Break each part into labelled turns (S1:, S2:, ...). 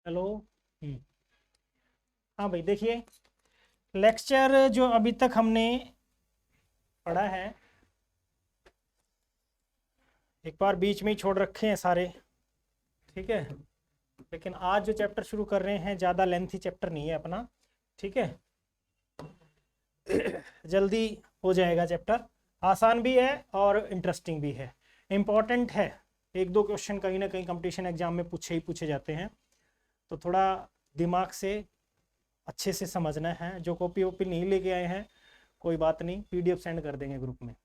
S1: Hello. हम्म। हाँ भाई, देखिए, लेक्चर जो अभी तक हमने पढ़ा है, एक बार बीच में ही छोड़ रखे हैं सारे। ठीक है। लेकिन आज जो चैप्टर शुरू कर रहे हैं ज़्यादा लेंथी चैप्टर नहीं है अपना। ठीक है। जल्दी हो जाएगा चैप्टर। आसान भी है और इंटरेस्टिंग भी है, इम्पॉर्टेंट है। एक दो क्वेश्चन कहीं ना कहीं कंपटीशन एग्जाम में पूछे ही पूछे जाते हैं, तो थोड़ा दिमाग से अच्छे से समझना है। जो कॉपी वॉपी नहीं लेके आए हैं, कोई बात नहीं, पीडीएफ सेंड कर देंगे ग्रुप में।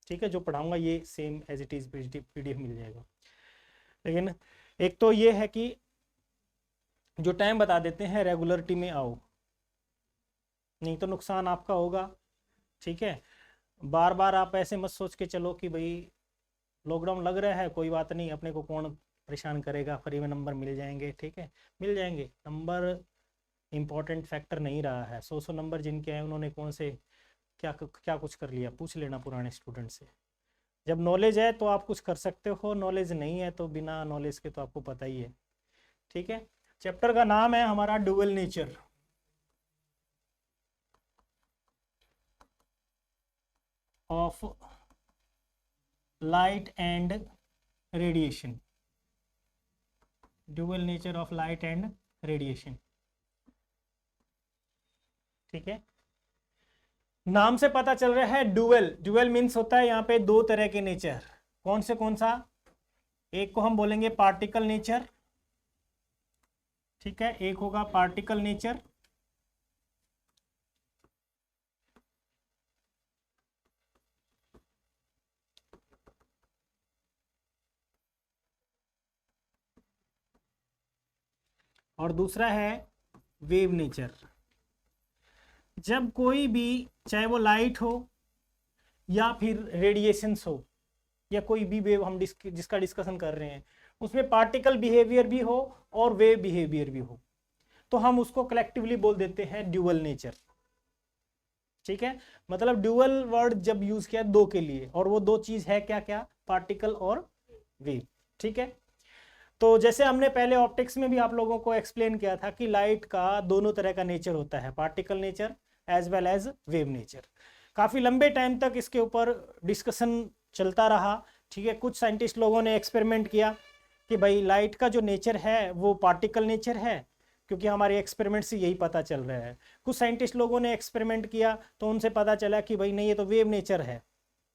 S1: ठीक है, जो पढ़ाऊंगा ये same as it is PDF मिल जाएगा। लेकिन एक तो ये है कि जो टाइम बता देते हैं रेगुलरिटी में आओ, नहीं तो नुकसान आपका होगा। ठीक है। बार बार आप ऐसे मत सोच के चलो कि भाई लॉकडाउन लग रहा है, कोई बात नहीं, अपने को कौन परेशान करेगा, फ्री में नंबर मिल जाएंगे। ठीक है, मिल जाएंगे नंबर। इंपॉर्टेंट फैक्टर नहीं रहा है। 100 नंबर जिनके हैं उन्होंने कौन से क्या क्या कुछ कर लिया, पूछ लेना पुराने स्टूडेंट से। जब नॉलेज है तो आप कुछ कर सकते हो, नॉलेज नहीं है तो बिना नॉलेज के तो आपको पता ही है। ठीक है। चैप्टर का नाम है हमारा dual nature of light and radiation. Dual nature of light and radiation. ठीक है। नाम से पता चल रहा है डुअल। डुअल मीन्स होता है यहाँ पे दो तरह के नेचर। कौन से कौन सा? एक को हम बोलेंगे पार्टिकल नेचर। ठीक है, एक होगा पार्टिकल नेचर। और दूसरा है वेव नेचर। जब कोई भी, चाहे वो लाइट हो या फिर रेडिएशंस हो, या कोई भी वेव हम जिसका डिस्कशन कर रहे हैं, उसमें पार्टिकल बिहेवियर भी हो और वेव बिहेवियर भी हो, तो हम उसको कलेक्टिवली बोल देते हैं ड्यूअल नेचर। ठीक है। मतलब ड्यूअल वर्ड जब यूज किया दो के लिए, और वो दो चीज है क्या क्या? पार्टिकल और वेव। ठीक है। तो जैसे हमने पहले ऑप्टिक्स में भी आप लोगों को एक्सप्लेन किया था कि लाइट का दोनों तरह का नेचर होता है, particle nature as well as wave nature. काफ़ी लंबे टाइम तक इसके ऊपर डिस्कशन चलता रहा। ठीक है। कुछ साइंटिस्ट लोगों ने एक्सपेरिमेंट किया कि भाई लाइट का जो नेचर है वो पार्टिकल नेचर है, क्योंकि हमारे एक्सपेरिमेंट से यही पता चल रहा है। कुछ साइंटिस्ट लोगों ने एक्सपेरिमेंट किया तो उनसे पता चला कि भाई नहीं, ये तो वेव नेचर है।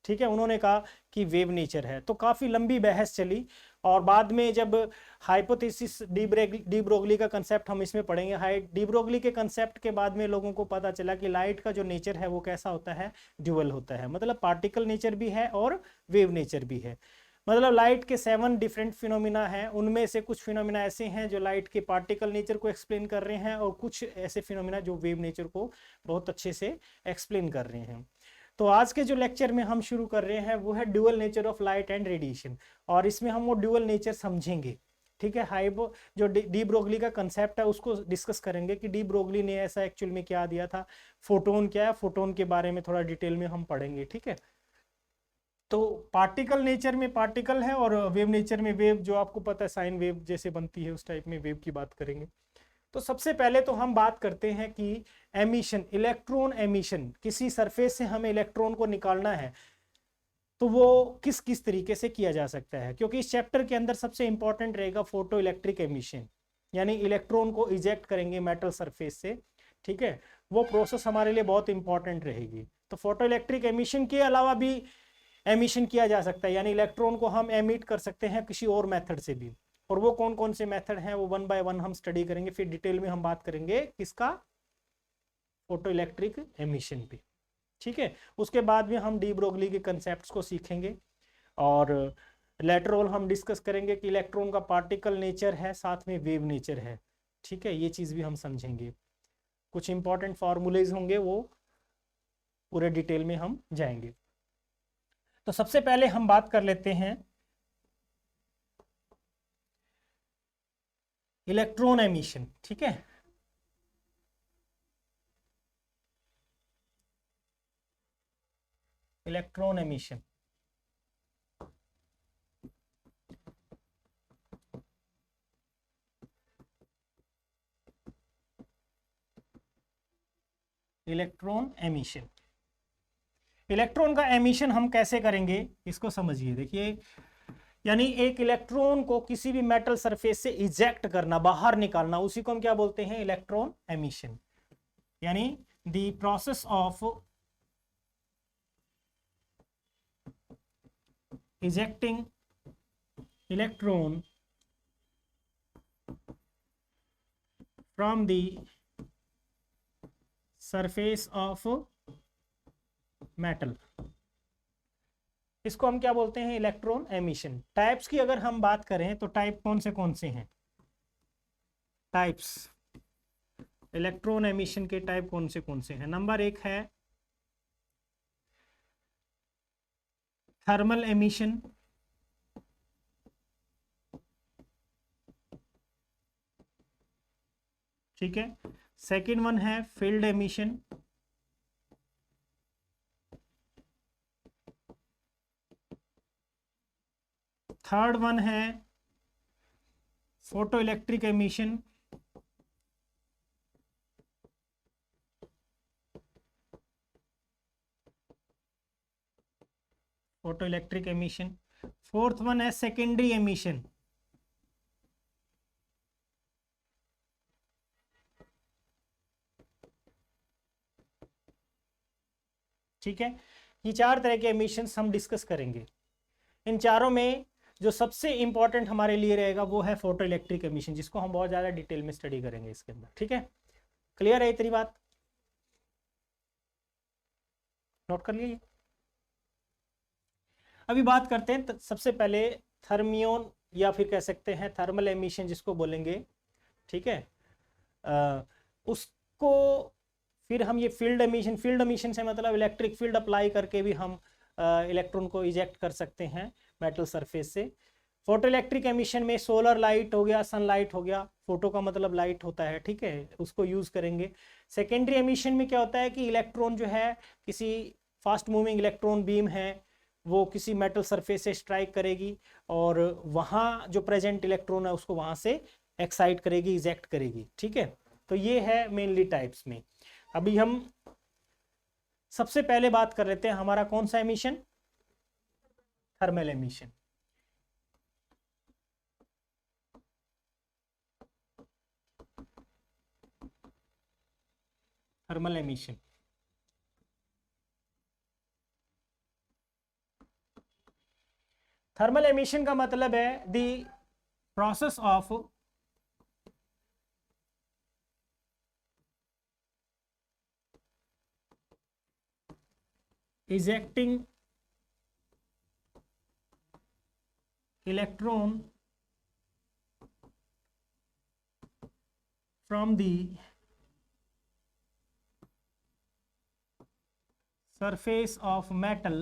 S1: ठीक है, उन्होंने कहा कि वेव नेचर है। तो काफ़ी लंबी बहस चली, और बाद में जब हाइपोथेसिस डी ब्रोगली का कंसेप्ट हम इसमें पढ़ेंगे, हाई डी ब्रोगली के कंसेप्ट के बाद में लोगों को पता चला कि लाइट का जो नेचर है वो कैसा होता है? ड्यूअल होता है। मतलब पार्टिकल नेचर भी है और वेव नेचर भी है। मतलब लाइट के 7 डिफरेंट फिनोमिना हैं, उनमें से कुछ फिनोमिना ऐसे हैं जो लाइट के पार्टिकल नेचर को एक्सप्लेन कर रहे हैं, और कुछ ऐसे फिनोमिना जो वेव नेचर को बहुत अच्छे से एक्सप्लेन कर रहे हैं। तो आज के जो लेक्चर में हम शुरू कर रहे हैं वो है dual nature of light and radiation, और इसमें हम वो ड्यूअल नेचर समझेंगे। ठीक है। हाइबो जो डी ब्रोगली का कंसेप्ट है उसको डिस्कस करेंगे कि डी ब्रोगली ने ऐसा एक्चुअल में क्या दिया था, फोटोन क्या है, फोटोन के बारे में थोड़ा डिटेल में हम पढ़ेंगे। ठीक है। तो पार्टिकल नेचर में पार्टिकल है, और वेव नेचर में वेव, जो आपको पता है साइन वेव जैसे बनती है उस टाइप में वेव की बात करेंगे। तो सबसे पहले तो हम बात करते हैं कि एमिशन, इलेक्ट्रॉन एमिशन, किसी सरफेस से हमें इलेक्ट्रॉन को निकालना है तो वो किस किस तरीके से किया जा सकता है, क्योंकि इस चैप्टर के अंदर सबसे इंपॉर्टेंट रहेगा फोटो इलेक्ट्रिक एमिशन, यानी इलेक्ट्रॉन को इजेक्ट करेंगे मेटल सरफेस से। ठीक है। वो प्रोसेस हमारे लिए बहुत इंपॉर्टेंट रहेगी। तो फोटो इलेक्ट्रिक एमिशन के अलावा भी एमिशन किया जा सकता है, यानी इलेक्ट्रॉन को हम एमिट कर सकते हैं किसी और मेथड से भी। और वो कौन कौन से मेथड हैं वो वन बाय वन हम स्टडी करेंगे, फिर डिटेल में हम बात करेंगे किसका? फोटो इलेक्ट्रिक एमिशन पे। ठीक है। उसके बाद में हम डी ब्रोगली के कंसेप्ट को सीखेंगे, और लेटर ऑन हम डिस्कस करेंगे कि इलेक्ट्रॉन का पार्टिकल नेचर है, साथ में वेव नेचर है। ठीक है, ये चीज़ भी हम समझेंगे। कुछ इंपॉर्टेंट फॉर्मूलेज होंगे, वो पूरे डिटेल में हम जाएंगे। तो सबसे पहले हम बात कर लेते हैं इलेक्ट्रॉन एमिशन। ठीक है। Electron emission. Electron emission. Electron का एमिशन हम कैसे करेंगे इसको समझिए। देखिए, यानी एक इलेक्ट्रॉन को किसी भी मेटल सरफेस से इजेक्ट करना, बाहर निकालना, उसी को हम क्या बोलते हैं? Electron emission. यानी the process of ejecting electron from the surface of metal, इसको हम क्या बोलते हैं? Electron emission. टाइप्स की अगर हम बात करें तो टाइप कौन से हैं? टाइप्स इलेक्ट्रॉन एमिशन के टाइप कौन से हैं? नंबर 1 है थर्मल एमिशन, ठीक है। सेकंड वन है फील्ड एमिशन, थर्ड वन है photo electric emission, photo electric emission. Fourth one है सेकेंडरी एमिशन, ठीक है। ये 4 तरह के एमिशंस हम डिस्कस करेंगे। इन चारों में जो सबसे इंपॉर्टेंट हमारे लिए रहेगा वो है फोटो इलेक्ट्रिक एमिशन, जिसको हम बहुत ज़्यादा डिटेल में स्टडी करेंगे इसके अंदर, ठीक है। क्लियर है इतनी बात? नोट कर लिए। अभी बात करते हैं सबसे पहले थर्मियोन, या फिर कह सकते हैं थर्मल एमिशन जिसको बोलेंगे, ठीक है। उसको फिर हम ये फील्ड एमिशन से मतलब इलेक्ट्रिक फील्ड अप्लाई करके भी हम इलेक्ट्रॉन को इजेक्ट कर सकते हैं मेटल सरफेस से। फोटो इलेक्ट्रिक एमिशन में सोलर लाइट हो गया, सनलाइट हो गया, फोटो का मतलब लाइट होता है, ठीक है, उसको यूज करेंगे। सेकेंडरी एमिशन में क्या होता है कि इलेक्ट्रॉन जो है, किसी फास्ट मूविंग इलेक्ट्रॉन बीम है, वो किसी मेटल सरफेस से स्ट्राइक करेगी और वहाँ जो प्रेजेंट इलेक्ट्रॉन है उसको वहाँ से एक्साइट करेगी, इजेक्ट करेगी, ठीक है। तो ये है मेनली टाइप्स में। अभी हम सबसे पहले बात कर लेते हैं हमारा कौन सा emission? Thermal emission. Thermal emission thermal emission का मतलब है the process of ejecting electron from the surface of metal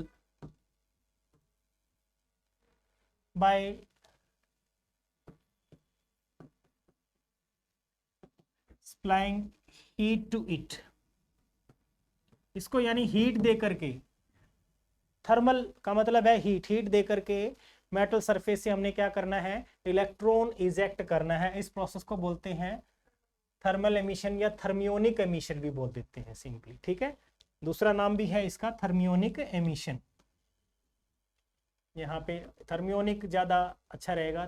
S1: by supplying heat to it। इसको यानी हीट दे करके, थर्मल का मतलब है हीट दे करके मेटल सरफेस से हमने क्या करना है? इलेक्ट्रॉन इजेक्ट करना है। इस प्रोसेस को बोलते हैं थर्मल एमिशन या थर्मियोनिक एमिशन भी बोल देते हैं सिंपली, ठीक है। दूसरा नाम भी है इसका थर्मियोनिक एमिशन। यहाँ पे थर्मियोनिक ज्यादा अच्छा रहेगा,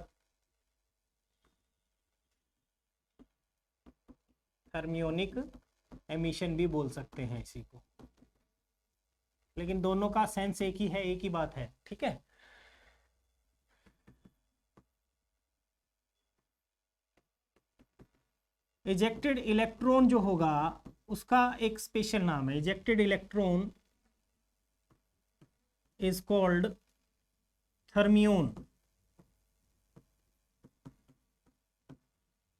S1: थर्मियोनिक एमिशन भी बोल सकते हैं इसी को, लेकिन दोनों का सेंस एक ही है, एक ही बात है, ठीक है। इजेक्टेड इलेक्ट्रॉन जो होगा उसका एक स्पेशल नाम है। Ejected electron is called thermion.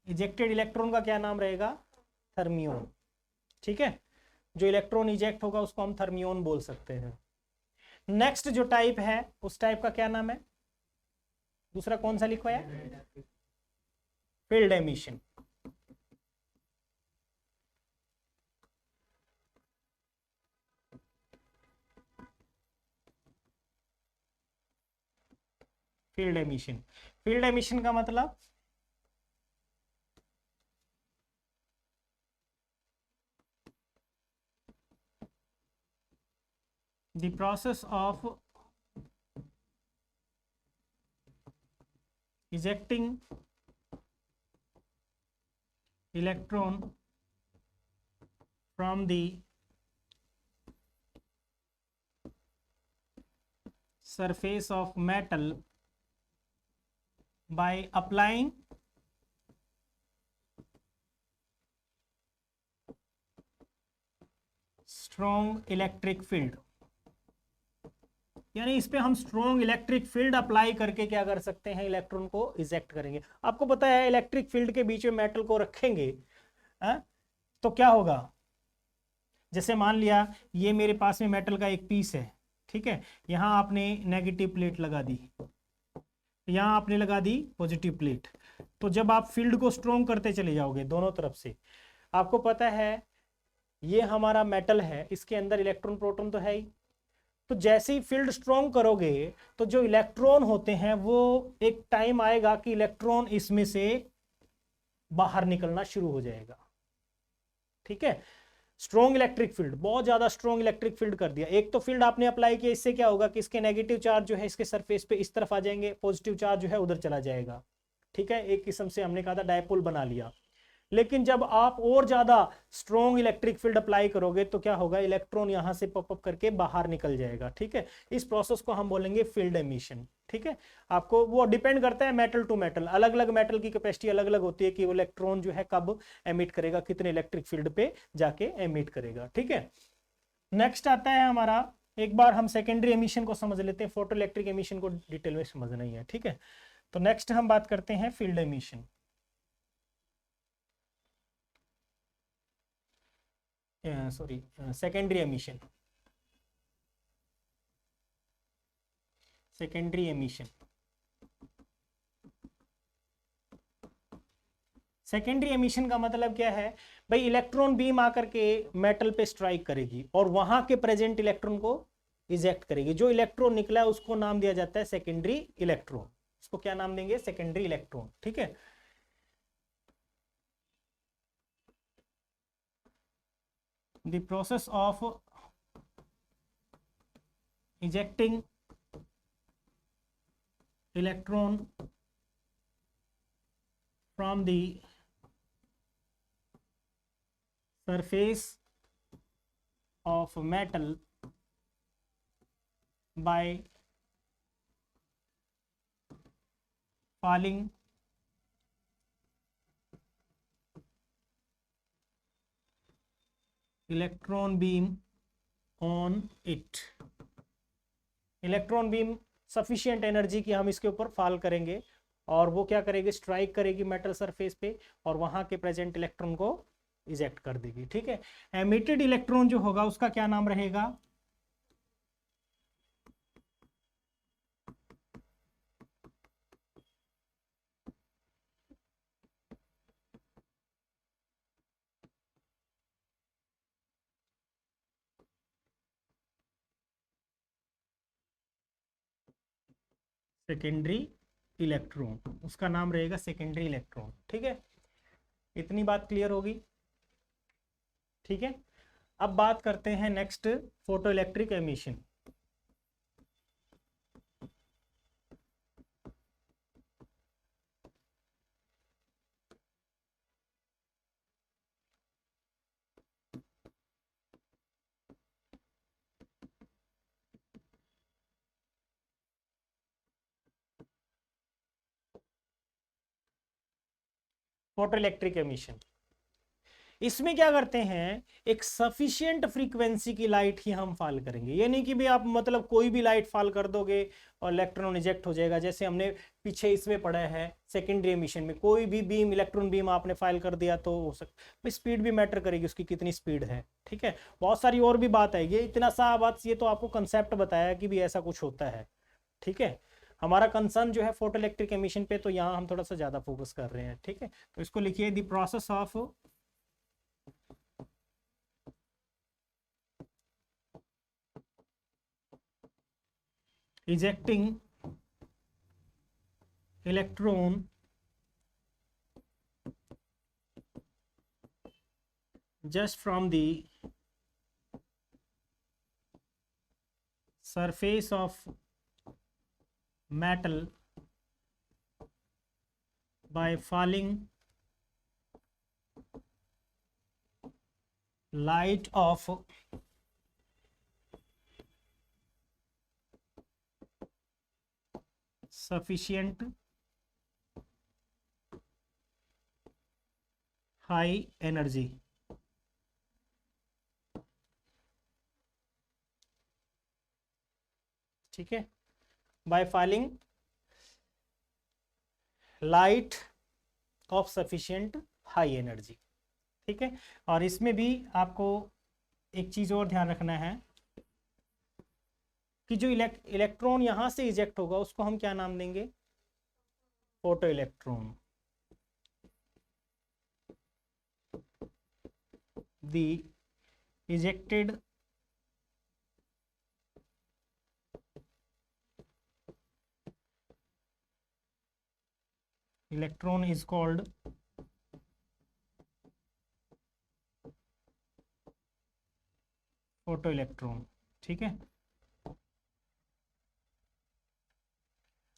S1: Ejected electron का क्या नाम रहेगा? थर्मियोन, ठीक है। जो इलेक्ट्रॉन इजेक्ट होगा उसको हम थर्मियोन बोल सकते हैं। नेक्स्ट जो टाइप है उस टाइप का क्या नाम है? दूसरा कौन सा लिखा है? Field emission. Field emission, field emission का मतलब the process of ejecting electron from the surface of metal by applying strong electric field। यानी इस पे हम स्ट्रॉन्ग इलेक्ट्रिक फील्ड अप्लाई करके क्या कर सकते हैं, इलेक्ट्रॉन को इजेक्ट करेंगे। आपको पता है इलेक्ट्रिक फील्ड के बीच में मेटल को रखेंगे तो क्या होगा, जैसे मान लिया ये मेरे पास में मेटल का एक पीस है, ठीक है, यहां आपने नेगेटिव प्लेट लगा दी, यहां आपने लगा दी पॉजिटिव प्लेट। तो जब आप फील्ड को स्ट्रॉन्ग करते चले जाओगे दोनों तरफ से, आपको पता है ये हमारा मेटल है, इसके अंदर इलेक्ट्रॉन प्रोटॉन तो है ही, तो जैसे ही फील्ड स्ट्रॉन्ग करोगे तो जो इलेक्ट्रॉन होते हैं वो एक टाइम आएगा कि इलेक्ट्रॉन इसमें से बाहर निकलना शुरू हो जाएगा। ठीक है, स्ट्रॉन्ग इलेक्ट्रिक फील्ड, बहुत ज्यादा स्ट्रॉन्ग इलेक्ट्रिक फील्ड कर दिया। एक तो फील्ड आपने अप्लाई किया, इससे क्या होगा कि इसके नेगेटिव चार्ज जो है इसके सरफेस पे इस तरफ आ जाएंगे, पॉजिटिव चार्ज जो है उधर चला जाएगा। ठीक है, एक किस्म से हमने कहा था डायपोल बना लिया। लेकिन जब आप और ज्यादा स्ट्रॉन्ग इलेक्ट्रिक फील्ड अप्लाई करोगे तो क्या होगा, इलेक्ट्रॉन यहां से पॉपअप करके बाहर निकल जाएगा। ठीक है, इस प्रोसेस को हम बोलेंगे फील्ड एमिशन। ठीक है, आपको वो डिपेंड करता है मेटल टू मेटल, अलग अलग मेटल की कैपेसिटी अलग अलग होती है कि वो इलेक्ट्रॉन जो है कब एमिट करेगा, कितने इलेक्ट्रिक फील्ड पे जाके एमिट करेगा। ठीक है, नेक्स्ट आता है हमारा, एक बार हम सेकेंडरी एमिशन को समझ लेते हैं, फोटो इलेक्ट्रिक एमिशन को डिटेल में समझना ही है। ठीक है, तो नेक्स्ट हम बात करते हैं field emission. Sorry, secondary emission. Secondary emission, secondary emission का मतलब क्या है भाई, इलेक्ट्रॉन बीम आकर के मेटल पे स्ट्राइक करेगी और वहां के प्रेजेंट इलेक्ट्रॉन को इजेक्ट करेगी। जो इलेक्ट्रॉन निकला है उसको नाम दिया जाता है सेकेंडरी इलेक्ट्रॉन। उसको क्या नाम देंगे, सेकेंडरी इलेक्ट्रॉन। ठीक है, the process of ejecting electron from the surface of metal by falling electron beam on it. Electron beam sufficient energy की हम इसके ऊपर फॉल करेंगे और वो क्या करेगी, स्ट्राइक करेगी मेटल सरफेस पे और वहां के प्रेजेंट इलेक्ट्रॉन को इजेक्ट कर देगी। ठीक है, एमिटेड इलेक्ट्रॉन जो होगा उसका क्या नाम रहेगा, सेकेंडरी इलेक्ट्रॉन, उसका नाम रहेगा सेकेंडरी इलेक्ट्रॉन। ठीक है, इतनी बात क्लियर होगी। ठीक है, अब बात करते हैं next, photo electric emission. Photo electric emission, इसमें क्या करते हैं, एक सफिशिएंट फ्रीक्वेंसी की लाइट ही हम फॉल करेंगे। ये नहीं कि भी आप मतलब कोई भी लाइट फॉल कर दोगे और इलेक्ट्रॉन इजेक्ट हो जाएगा, जैसे हमने पीछे इसमें पढ़ा है सेकेंडरी एमिशन में, कोई भी बीम, इलेक्ट्रॉन बीम आपने फाइल कर दिया तो हो सकता, स्पीड भी मैटर करेगी, उसकी कितनी स्पीड है। ठीक है, बहुत सारी और भी बात है, ये इतना सा बात, ये तो आपको कंसेप्ट बताया कि भी ऐसा कुछ होता है। ठीक है, हमारा कंसर्न जो है फोटो इलेक्ट्रिक एमिशन पे, तो यहाँ हम थोड़ा सा ज्यादा फोकस कर रहे हैं। ठीक है, तो इसको लिखिए, the process of ejecting electron just from the surface of metal by falling light of sufficient high energy. ठीक है, by falling light of sufficient high energy. ठीक है, और इसमें भी आपको एक चीज और ध्यान रखना है कि जो इलेक्ट्रॉन यहां से इजेक्ट होगा उसको हम क्या नाम देंगे? Photo electron. The ejected electron is called photo electron. ठीक है,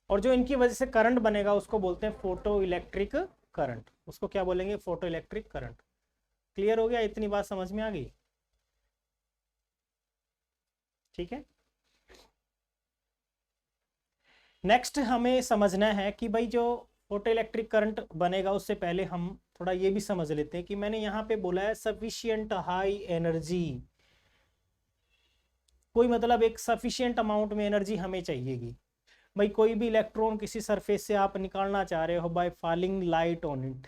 S1: और जो इनकी वजह से करंट बनेगा उसको बोलते हैं फोटो इलेक्ट्रिक करंट। उसको क्या बोलेंगे? Photo electric current. क्लियर हो गया? इतनी बात समझ में आ गई? ठीक है, नेक्स्ट हमें समझना है कि भाई जो फोटो इलेक्ट्रिक करंट बनेगा उससे पहले हम थोड़ा ये भी समझ लेते हैं कि मैंने यहाँ पे बोला है सफिशिएंट हाई एनर्जी। कोई मतलब एक सफिशिएंट अमाउंट में एनर्जी हमें चाहिएगी। भाई कोई भी इलेक्ट्रॉन किसी सरफेस से आप निकालना चाह रहे हो by falling light on it,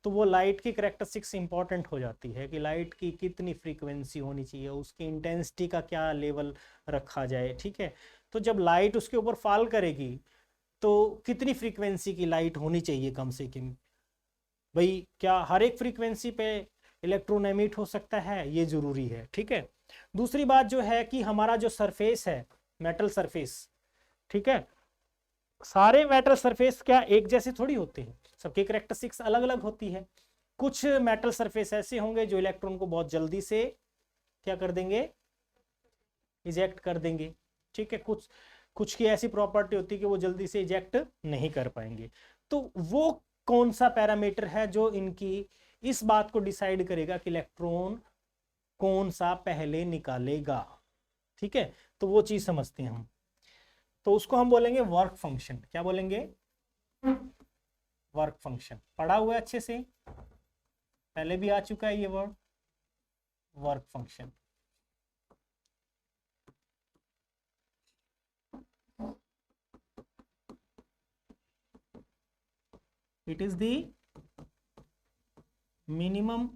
S1: तो वो लाइट की कैरेक्टरिस्टिक्स इंपॉर्टेंट हो जाती है कि लाइट की कितनी फ्रीक्वेंसी होनी चाहिए, उसकी इंटेंसिटी का क्या लेवल रखा जाए। ठीक है, तो जब लाइट उसके ऊपर फॉल करेगी तो कितनी फ्रीक्वेंसी की लाइट होनी चाहिए कम से कम? भाई क्या हर एक फ्रीक्वेंसी पे इलेक्ट्रॉन एमिट हो सकता है? ये जरूरी है। ठीक है, दूसरी बात जो है कि हमारा जो सरफेस है मेटल सरफेस, ठीक है, सारे मेटल सरफेस क्या एक जैसे थोड़ी होते हैं, सबकी कैरेक्टरिस्टिक्स अलग अलग होती है। कुछ मेटल सरफेस ऐसे होंगे जो इलेक्ट्रॉन को बहुत जल्दी से क्या कर देंगे? इजेक्ट कर देंगे। ठीक है, कुछ की ऐसी प्रॉपर्टी होती है कि वो जल्दी से इजेक्ट नहीं कर पाएंगे। तो वो कौन सा पैरामीटर है जो इनकी इस बात को डिसाइड करेगा कि इलेक्ट्रॉन कौन सा पहले निकालेगा? ठीक है, तो वो चीज समझते हैं हम। तो उसको हम बोलेंगे वर्क फंक्शन। क्या बोलेंगे? Work function. पढ़ा हुआ है अच्छे से, पहले भी आ चुका है ये word, work function. It is the minimum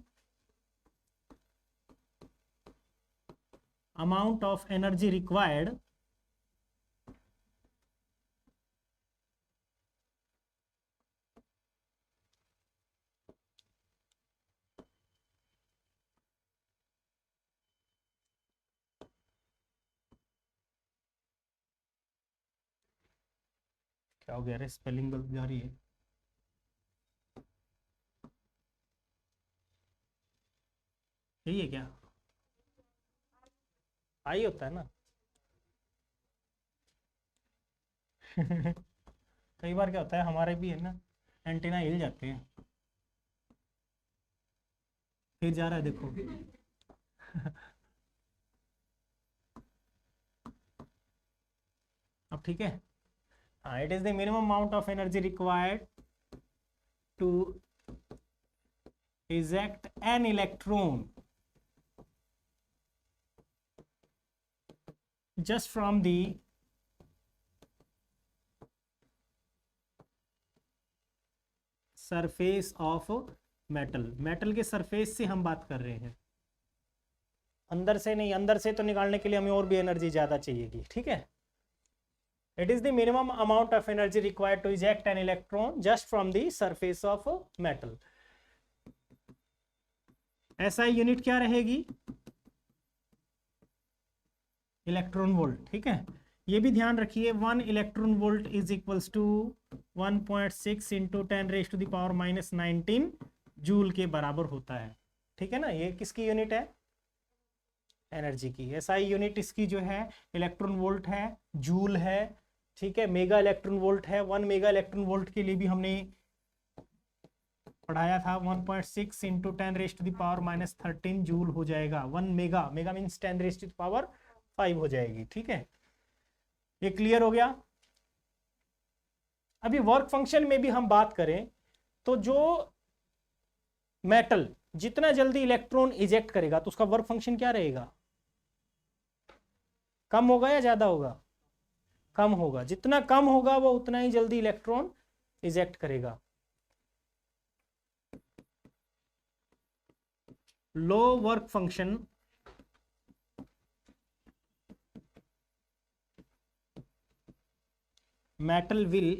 S1: amount of energy required क्या हो गया रे? स्पेलिंग गलत जा रही है। यही है क्या? आई होता है ना। कई बार क्या होता है हमारे भी है ना, एंटीना हिल जाते हैं। फिर जा रहा है देखो। अब ठीक है। हाँ, it is the minimum amount of energy required to eject an electron just from the surface of metal. Metal के सरफेस से हम बात कर रहे हैं, अंदर से नहीं। अंदर से तो निकालने के लिए हमें और भी एनर्जी ज्यादा चाहिएगी। ठीक है, it is the minimum amount of energy required to eject an electron just from the surface of metal. ऐसा यूनिट क्या रहेगी? Electron volt. ठीक है, ये भी ध्यान रखिए, 1 electron volt is equals to 1.6 into 10⁻⁻⁹ joule के बराबर होता है। ठीक है ना, ये किसकी यूनिट है? एनर्जी की। एसआई यूनिट इसकी जो है इलेक्ट्रॉन वोल्ट है, जूल है, ठीक है। मेगा इलेक्ट्रॉन वोल्ट है। 1 मेगा इलेक्ट्रॉन वोल्ट के लिए भी हमने पढ़ाया था, 1.6 इंटू 10⁻⁻13 जूल हो जाएगा। 1 मेगा, मेगा मीन्स 10⁻5 हो जाएगी, ठीक है। ये क्लियर हो गया। अभी वर्क फंक्शन में भी हम बात करें तो जो मेटल जितना जल्दी इलेक्ट्रॉन इजेक्ट करेगा तो उसका वर्क फंक्शन क्या रहेगा? कम होगा या ज्यादा होगा? कम होगा। जितना कम होगा वो उतना ही जल्दी इलेक्ट्रॉन इजेक्ट करेगा। Low work function metal will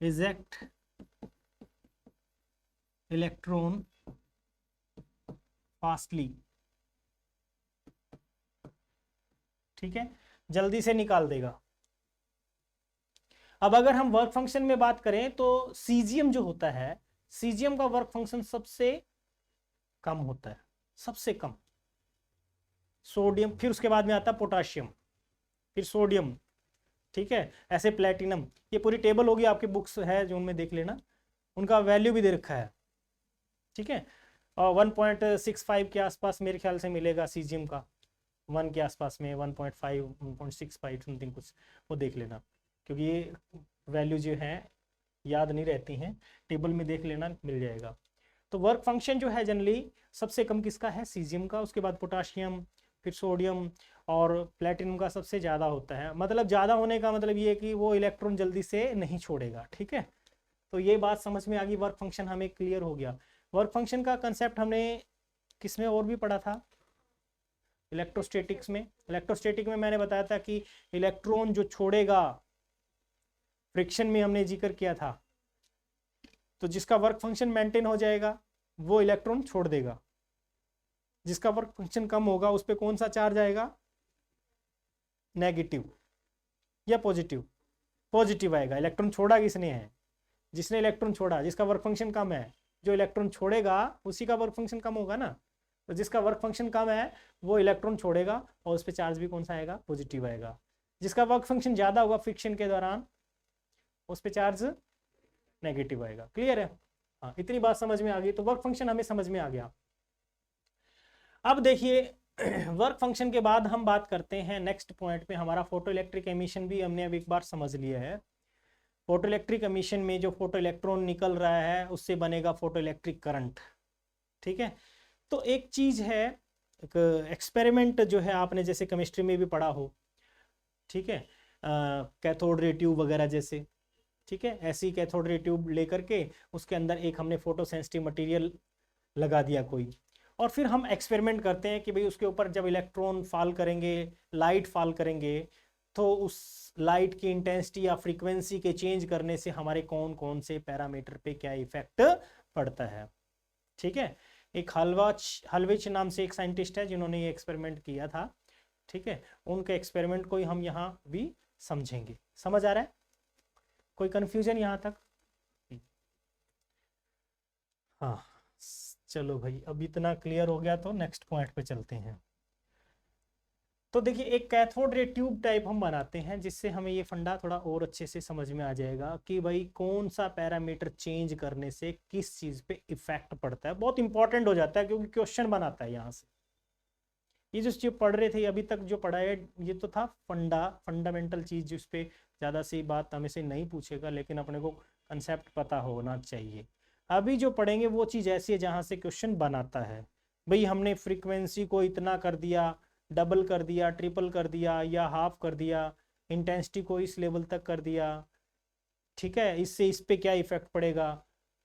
S1: eject electron fastly, ठीक है, जल्दी से निकाल देगा। अब अगर हम वर्क फंक्शन में बात करें तो सीजियम जो होता है, सीजियम का वर्क फंक्शन सबसे कम होता है, सबसे कम। सोडियम, फिर उसके बाद में आता है पोटाशियम, फिर सोडियम, ठीक है, ऐसे प्लेटिनम। ये पूरी टेबल होगी, आपके बुक्स है जो उनमें देख लेना, उनका वैल्यू भी दे रखा है, ठीक है। और 1.65 के आसपास मेरे ख्याल से मिलेगा सीजियम का, 1 के आसपास में 1.5 1.65 समथिंग कुछ, वो देख लेना, क्योंकि ये वैल्यू जो है याद नहीं रहती हैं, टेबल में देख लेना, मिल जाएगा। तो वर्क फंक्शन जो है जनरली सबसे कम किसका है? सीजियम का, उसके बाद पोटाशियम, फिर सोडियम, और प्लेटिनम का सबसे ज़्यादा होता है। मतलब ज़्यादा होने का मतलब ये है कि वो इलेक्ट्रॉन जल्दी से नहीं छोड़ेगा, ठीक है। तो ये बात समझ में आ गई, वर्क फंक्शन हमें क्लियर हो गया। वर्क फंक्शन का कंसेप्ट हमने किसमें और भी पढ़ा था? इलेक्ट्रोस्टैटिक्स में। इलेक्ट्रोस्टैटिक में मैंने बताया था कि इलेक्ट्रॉन जो छोड़ेगा, फ्रिक्शन में हमने जिक्र किया था, तो जिसका वर्क फंक्शन मेंटेन हो जाएगा वो इलेक्ट्रॉन छोड़ देगा। जिसका वर्क फंक्शन कम होगा उस पर कौन सा चार्ज आएगा? नेगेटिव या पॉजिटिव? पॉजिटिव आएगा। इलेक्ट्रॉन छोड़ा किसने है? जिसने इलेक्ट्रॉन छोड़ा, जिसका वर्क फंक्शन कम है। जो इलेक्ट्रॉन छोड़ेगा उसी का वर्क फंक्शन कम होगा ना, तो जिसका वर्क फंक्शन कम है वो इलेक्ट्रॉन छोड़ेगा और उस पर चार्ज भी कौन सा आएगा? पॉजिटिव आएगा। जिसका वर्क फंक्शन ज्यादा होगा फ्रिक्शन के दौरान, उस पर चार्ज नेगेटिव आएगा। क्लियर है? हाँ, इतनी बात समझ में आ गई, तो वर्क फंक्शन हमें समझ में आ गया। अब देखिए वर्क फंक्शन के बाद हम बात करते हैं नेक्स्ट पॉइंट पे, हमारा फोटो इलेक्ट्रिक एमिशन भी हमने अब एक बार समझ लिया है। फोटो इलेक्ट्रिक एमिशन में जो फोटो इलेक्ट्रॉन निकल रहा है उससे बनेगा फोटो इलेक्ट्रिक करंट, ठीक है। तो एक चीज है, एक एक्सपेरिमेंट जो है आपने जैसे केमिस्ट्री में भी पढ़ा हो, ठीक है, कैथोड रे ट्यूब वगैरह जैसे, ठीक है, ऐसी कैथोड रे ट्यूब लेकर के उसके अंदर एक हमने फोटो सेंसिटिव मटेरियल लगा दिया कोई, और फिर हम एक्सपेरिमेंट करते हैं कि भाई उसके ऊपर जब इलेक्ट्रॉन फॉल करेंगे, लाइट फॉल करेंगे, तो उस लाइट की इंटेंसिटी या फ्रीक्वेंसी के चेंज करने से हमारे कौन कौन से पैरामीटर पे क्या इफेक्ट पड़ता है, ठीक है। एक हलविच नाम से एक साइंटिस्ट है जिन्होंने ये एक्सपेरिमेंट किया था, ठीक है। उनके एक्सपेरिमेंट को ही हम यहाँ भी समझेंगे। समझ आ रहा है? कोई कंफ्यूजन यहाँ तक? हाँ, चलो भाई, अब इतना क्लियर हो गया तो नेक्स्ट पॉइंट पे चलते हैं। तो देखिए एक कैथोड रे ट्यूब टाइप हम बनाते हैं जिससे हमें ये फंडा थोड़ा और अच्छे से समझ में आ जाएगा कि भाई कौन सा पैरामीटर चेंज करने से किस चीज पे इफेक्ट पड़ता है। बहुत इंपॉर्टेंट हो जाता है क्योंकि क्वेश्चन बनाता है यहाँ से। ये जो पढ़ रहे थे अभी तक जो पढ़ा है ये तो था फंडामेंटल चीज, जिस पे ज़्यादा सी बात हमें से नहीं पूछेगा, लेकिन अपने को कंसेप्ट पता होना चाहिए। अभी जो पढ़ेंगे वो चीज़ ऐसी है जहाँ से क्वेश्चन बनाता है। भाई हमने फ्रीक्वेंसी को इतना कर दिया, डबल कर दिया, ट्रिपल कर दिया या हाफ कर दिया, इंटेंसिटी को इस लेवल तक कर दिया, ठीक है, इससे इस पे क्या इफेक्ट पड़ेगा।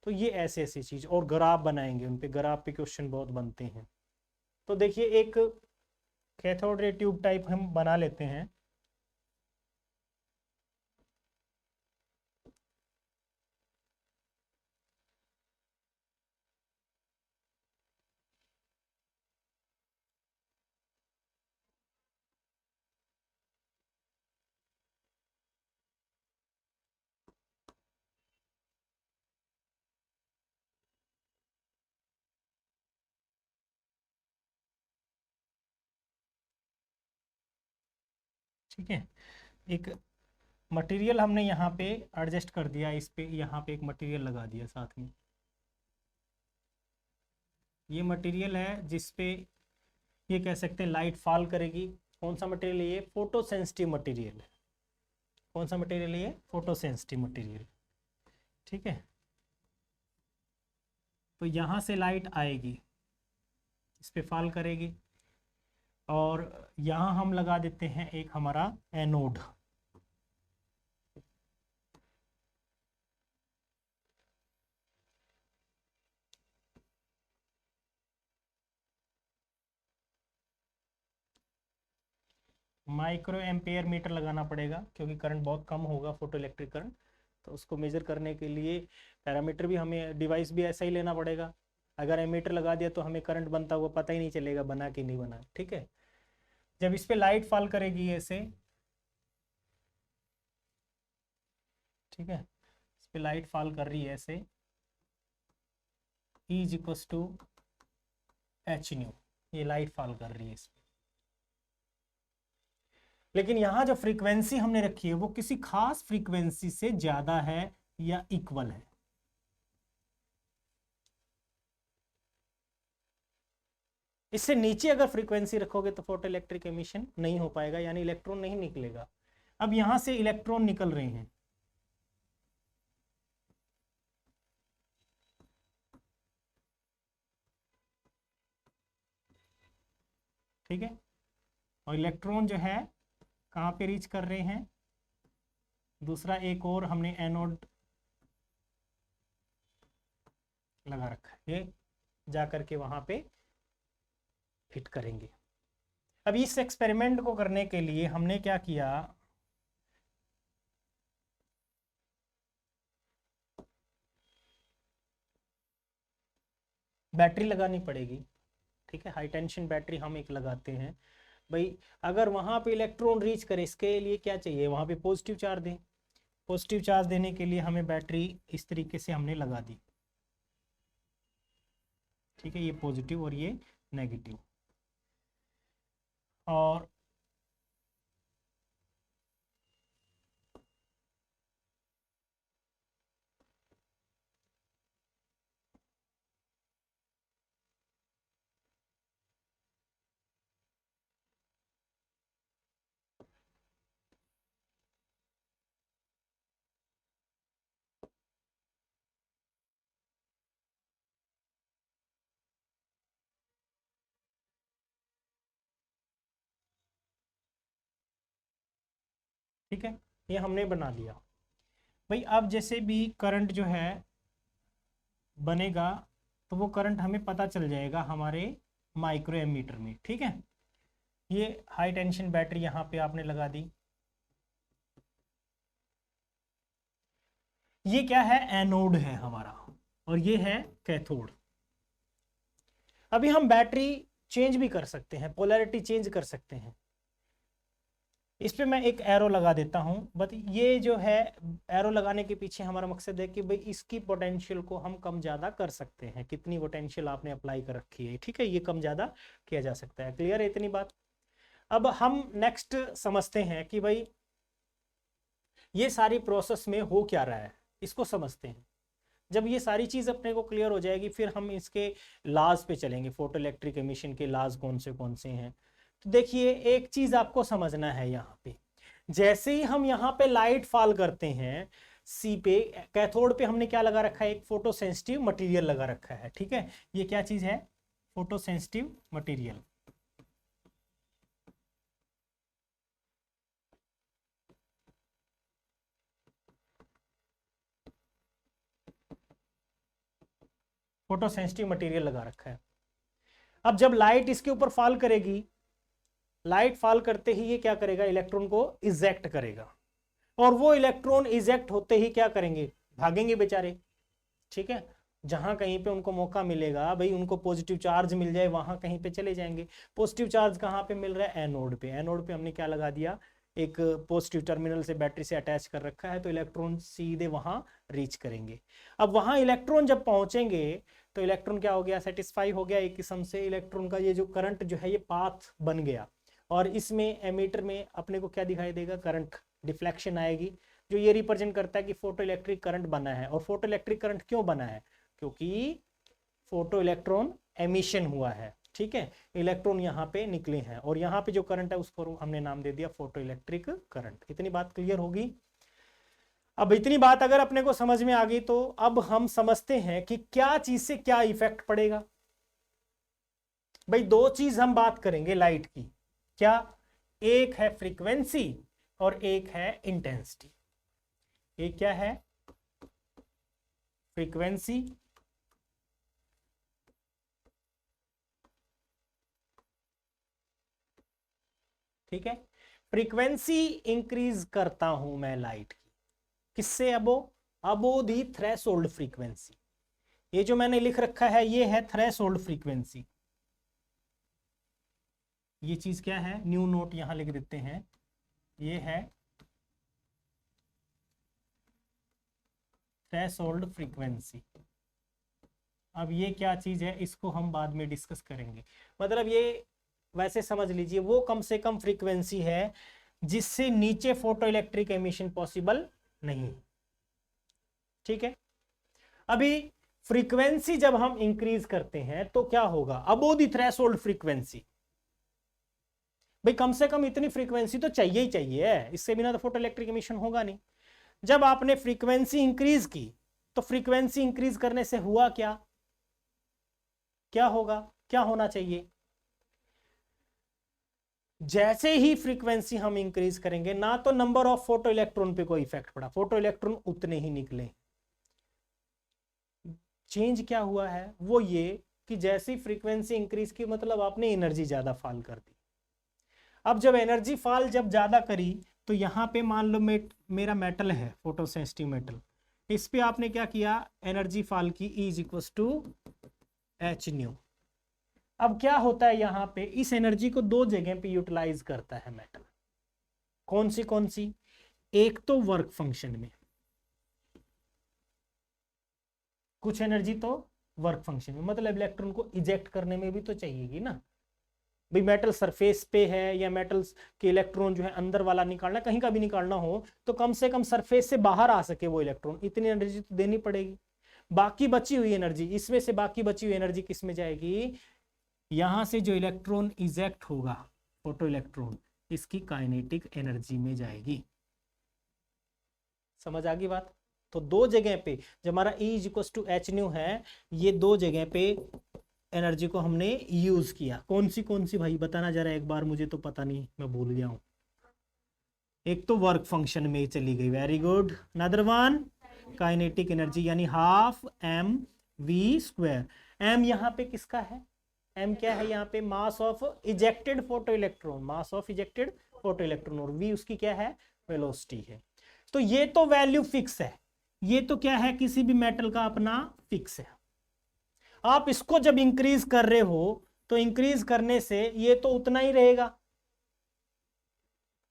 S1: तो ये ऐसे ऐसी चीज, और ग्राफ बनाएंगे, उन पे ग्राफ पे क्वेश्चन बहुत बनते हैं। तो देखिए एक कैथोड रे ट्यूब टाइप हम बना लेते हैं। ठीक है, एक मटेरियल हमने यहाँ पे एडजस्ट कर दिया, इस पे यहाँ पे एक मटेरियल लगा दिया साथ में। ये मटेरियल है जिस पे ये कह सकते हैं लाइट फॉल करेगी। कौन सा मटेरियल है ये? फोटो सेंसिटिव मटेरियल है। कौन सा मटेरियल है ये? Photo sensitive material. ठीक है, तो यहाँ से लाइट आएगी, इस पे फॉल करेगी, और यहाँ हम लगा देते हैं एक हमारा एनोड। माइक्रो एम्पेयर मीटर लगाना पड़ेगा क्योंकि करंट बहुत कम होगा, फोटो इलेक्ट्रिक करंट, तो उसको मेजर करने के लिए पैरामीटर भी हमें, डिवाइस भी ऐसा ही लेना पड़ेगा। अगर एमीटर लगा दिया तो हमें करंट बनता हुआ पता ही नहीं चलेगा बना कि नहीं बना। ठीक है, जब इस पे लाइट फॉल करेगी ऐसे, ठीक है, इस पे लाइट फॉल कर रही है ऐसे, E is equal to H nu, ये लाइट फॉल कर रही है इस पे। लेकिन यहाँ जो फ्रीक्वेंसी हमने रखी है वो किसी खास फ्रीक्वेंसी से ज्यादा है या इक्वल है। इससे नीचे अगर फ्रीक्वेंसी रखोगे तो फोटो इलेक्ट्रिक एमिशन नहीं हो पाएगा, यानी इलेक्ट्रॉन नहीं निकलेगा। अब यहां से इलेक्ट्रॉन निकल रहे हैं, ठीक है, और इलेक्ट्रॉन जो है कहां पे रीच कर रहे हैं? दूसरा एक और हमने एनोड लगा रखा है, ये जा करके वहां पे हिट करेंगे। अब इस एक्सपेरिमेंट को करने के लिए हमने क्या किया, बैटरी लगानी पड़ेगी। ठीक है, हाई टेंशन बैटरी हम एक लगाते हैं। भाई अगर वहां पे इलेक्ट्रॉन रीच करे, इसके लिए क्या चाहिए? वहां पे पॉजिटिव चार्ज दें। पॉजिटिव चार्ज देने के लिए हमें बैटरी इस तरीके से हमने लगा दी। ठीक है, ये पॉजिटिव और ये नेगेटिव, और ठीक है, ये हमने बना लिया। भाई अब जैसे भी करंट जो है बनेगा तो वो करंट हमें पता चल जाएगा हमारे माइक्रो एमीटर में। ठीक है, ये हाई टेंशन बैटरी यहाँ पे आपने लगा दी। ये क्या है? एनोड है हमारा, और ये है कैथोड। अभी हम बैटरी चेंज भी कर सकते हैं, पोलैरिटी चेंज कर सकते हैं। इस पे मैं एक एरो लगा देता हूं, बट ये जो है एरो लगाने के पीछे हमारा मकसद है कि भाई इसकी पोटेंशियल को हम कम ज्यादा कर सकते हैं। कितनी पोटेंशियल आपने अप्लाई कर रखी है, ठीक है, ये कम ज्यादा किया जा सकता है। क्लियर है इतनी बात? अब हम नेक्स्ट समझते हैं कि भाई ये सारी प्रोसेस में हो क्या रहा है, इसको समझते हैं। जब ये सारी चीज अपने को क्लियर हो जाएगी फिर हम इसके लॉज पे चलेंगे, फोटो इलेक्ट्रिक एमिशन के लॉज कौन से हैं। तो देखिए एक चीज आपको समझना है, यहाँ पे जैसे ही हम यहाँ पे लाइट फॉल करते हैं सी पे, कैथोड पे हमने क्या लगा रखा है? एक फोटो सेंसिटिव मटेरियल लगा रखा है। ठीक है, ये क्या चीज है? Photo sensitive material. Photo sensitive material लगा रखा है। अब जब लाइट इसके ऊपर फॉल करेगी, लाइट फॉल करते ही ये क्या करेगा? इलेक्ट्रॉन को इजेक्ट करेगा, और वो इलेक्ट्रॉन इजेक्ट होते ही क्या करेंगे? भागेंगे बेचारे। ठीक है, जहां कहीं पे उनको मौका मिलेगा, भाई उनको पॉजिटिव चार्ज मिल जाए, वहां कहीं पे चले जाएंगे। पॉजिटिव चार्ज कहाँ पे मिल रहा है? एनोड पे। एनोड पे हमने क्या लगा दिया? एक पॉजिटिव टर्मिनल से बैटरी से अटैच कर रखा है, तो इलेक्ट्रॉन सीधे वहां रीच करेंगे। अब वहां इलेक्ट्रॉन जब पहुंचेंगे तो इलेक्ट्रॉन क्या हो गया? सेटिस्फाई हो गया एक किस्म से। इलेक्ट्रॉन का ये जो करंट जो है ये पाथ बन गया, और इसमें एमीटर में अपने को क्या दिखाई देगा, करंट डिफ्लेक्शन आएगी, जो ये रिप्रेजेंट करता है कि फोटो इलेक्ट्रिक करंट बना है। और फोटो इलेक्ट्रिक करंट क्यों बना है, क्योंकि फोटो इलेक्ट्रॉन एमिशन हुआ है, ठीक है, इलेक्ट्रॉन यहाँ पे निकले हैं और यहाँ पे जो करंट है उसको हमने नाम दे दिया फोटो इलेक्ट्रिक करंट। इतनी बात क्लियर होगी। अब इतनी बात अगर अपने को समझ में आ गई तो अब हम समझते हैं कि क्या चीज से क्या इफेक्ट पड़ेगा। भाई दो चीज हम बात करेंगे लाइट की, क्या, एक है फ्रीक्वेंसी और एक है इंटेंसिटी। एक क्या है, फ्रीक्वेंसी, ठीक है, फ्रीक्वेंसी इंक्रीज करता हूं मैं लाइट की, किससे, अबो दी थ्रेशोल्ड फ्रीक्वेंसी। ये जो मैंने लिख रखा है ये है थ्रेशोल्ड फ्रीक्वेंसी। ये चीज क्या है, न्यू नोट यहां लिख देते हैं, ये है थ्रेशोल्ड फ्रीक्वेंसी। अब ये क्या चीज है इसको हम बाद में डिस्कस करेंगे। मतलब ये वैसे समझ लीजिए वो कम से कम फ्रीक्वेंसी है जिससे नीचे फोटो इलेक्ट्रिक एमिशन पॉसिबल नहीं, ठीक है। अभी फ्रीक्वेंसी जब हम इंक्रीज करते हैं तो क्या होगा, अबो द थ्रेशोल्ड फ्रीक्वेंसी, भाई कम से कम इतनी फ्रीक्वेंसी तो चाहिए ही चाहिए, इससे बिना तो फोटो इलेक्ट्रिक एमिशन होगा नहीं। जब आपने फ्रीक्वेंसी इंक्रीज की तो फ्रीक्वेंसी इंक्रीज करने से हुआ क्या, क्या होगा, क्या होना चाहिए, जैसे ही फ्रीक्वेंसी हम इंक्रीज करेंगे ना तो नंबर ऑफ फोटो इलेक्ट्रॉन पे कोई इफेक्ट पड़ा, फोटो इलेक्ट्रॉन उतने ही निकले। चेंज क्या हुआ है वो ये कि जैसी फ्रीक्वेंसी इंक्रीज की मतलब आपने एनर्जी ज्यादा फॉल कर दी। अब जब एनर्जी फॉल जब ज्यादा करी तो यहां पे मान लो मेरा मेटल है फोटो सेंसिटिव मेटल, इस पे आपने क्या किया, एनर्जी फॉल की, E is equal to H nu. अब क्या होता है यहां पे, इस एनर्जी को दो जगह पे यूटिलाइज करता है मेटल, कौन सी, एक तो वर्क फंक्शन में, कुछ एनर्जी तो वर्क फंक्शन में, मतलब इलेक्ट्रॉन को इजेक्ट करने में भी तो चाहिएगी ना। भाई मेटल सरफेस पे है या मेटल के इलेक्ट्रॉन जो है अंदर वाला निकालना, कहीं का भी निकालना हो तो कम से कम सरफेस से बाहर आ सके वो इलेक्ट्रॉन, इतनी एनर्जी तो देनी पड़ेगी। बाकी बची हुई एनर्जी, इसमें से बाकी बची हुई एनर्जी किस में जाएगी, यहां से जो इलेक्ट्रॉन इजेक्ट होगा फोटो इलेक्ट्रॉन, इसकी काइनेटिक एनर्जी में जाएगी। समझ आ गई बात। तो दो जगह पे जब हमारा E is equal to H nu है, ये दो जगह पे एनर्जी को हमने यूज किया। कौन सी भाई बताना जरा एक बार, मुझे तो पता नहीं, मैं भूल गया हूं। एक तो वर्क फंक्शन में चली गई, very good. Another one kinetic energy यानी half M V square. M यहाँ पे किसका है, एम क्या है यहाँ पे, mass of ejected photo electron, mass of ejected photo electron, और वी उसकी क्या है, वेलोसिटी है। तो ये तो वैल्यू फिक्स है, ये तो क्या है, किसी भी मेटल का अपना फिक्स है। आप इसको जब इंक्रीज कर रहे हो तो इंक्रीज करने से ये तो उतना ही रहेगा,